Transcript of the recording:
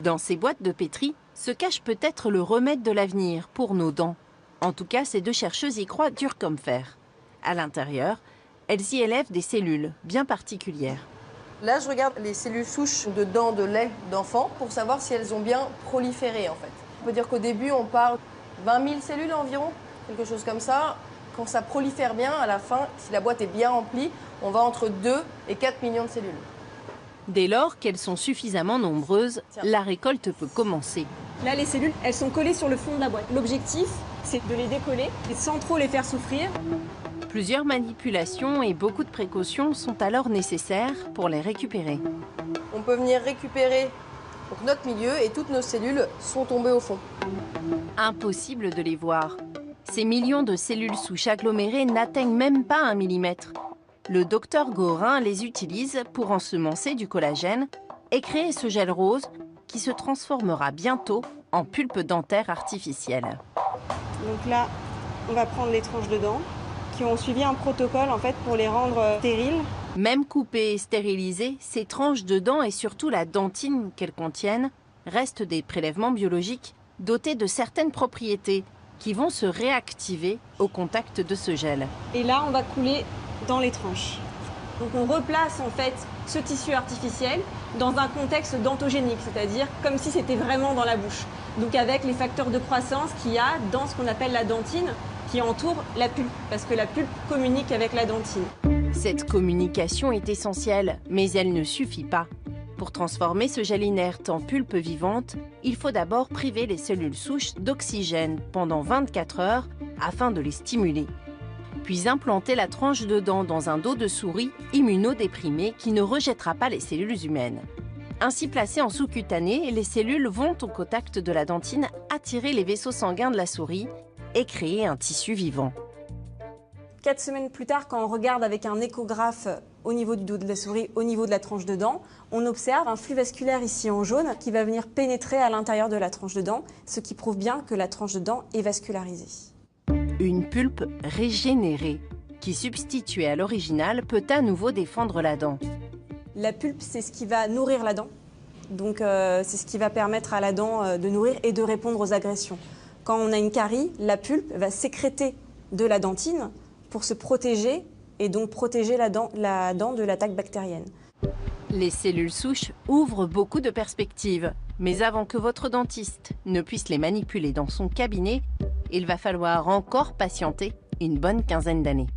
Dans ces boîtes de pétri se cache peut-être le remède de l'avenir pour nos dents. En tout cas, ces deux chercheuses y croient dur comme fer. À l'intérieur, elles y élèvent des cellules bien particulières. Là, je regarde les cellules souches de dents de lait d'enfants pour savoir si elles ont bien proliféré, en fait. On peut dire qu'au début, on parle 20 000 cellules environ, quelque chose comme ça. Quand ça prolifère bien, à la fin, si la boîte est bien remplie, on va entre 2 et 4 millions de cellules. Dès lors qu'elles sont suffisamment nombreuses, la récolte peut commencer. Là, les cellules, elles sont collées sur le fond de la boîte. L'objectif, c'est de les décoller et sans trop les faire souffrir. Plusieurs manipulations et beaucoup de précautions sont alors nécessaires pour les récupérer. On peut venir récupérer donc, notre milieu et toutes nos cellules sont tombées au fond. Impossible de les voir. Ces millions de cellules souches agglomérées n'atteignent même pas 1 millimètre. Le docteur Gorin les utilise pour ensemencer du collagène et créer ce gel rose qui se transformera bientôt en pulpe dentaire artificielle. Donc là, on va prendre les tranches de dents qui ont suivi un protocole en fait pour les rendre stériles. Même coupées et stérilisées, ces tranches de dents et surtout la dentine qu'elles contiennent restent des prélèvements biologiques dotés de certaines propriétés qui vont se réactiver au contact de ce gel. Et là, on va couler dans les tranches. Donc on replace en fait ce tissu artificiel dans un contexte dentogénique, c'est-à-dire comme si c'était vraiment dans la bouche. Donc avec les facteurs de croissance qu'il y a dans ce qu'on appelle la dentine qui entoure la pulpe, parce que la pulpe communique avec la dentine. Cette communication est essentielle, mais elle ne suffit pas. Pour transformer ce gel inerte en pulpe vivante, il faut d'abord priver les cellules souches d'oxygène pendant 24 heures afin de les stimuler. Puis implanter la tranche de dent dans un dos de souris immunodéprimé qui ne rejettera pas les cellules humaines. Ainsi placées en sous-cutané, les cellules vont au contact de la dentine attirer les vaisseaux sanguins de la souris et créer un tissu vivant. 4 semaines plus tard, quand on regarde avec un échographe au niveau du dos de la souris, au niveau de la tranche de dent, on observe un flux vasculaire ici en jaune qui va venir pénétrer à l'intérieur de la tranche de dent, ce qui prouve bien que la tranche de dent est vascularisée. Une pulpe régénérée, qui substituée à l'original peut à nouveau défendre la dent. La pulpe, c'est ce qui va nourrir la dent. Donc c'est ce qui va permettre à la dent de nourrir et de répondre aux agressions. Quand on a une carie, la pulpe va sécréter de la dentine pour se protéger et donc protéger la dent de l'attaque bactérienne. Les cellules souches ouvrent beaucoup de perspectives, mais avant que votre dentiste ne puisse les manipuler dans son cabinet, il va falloir encore patienter une bonne quinzaine d'années.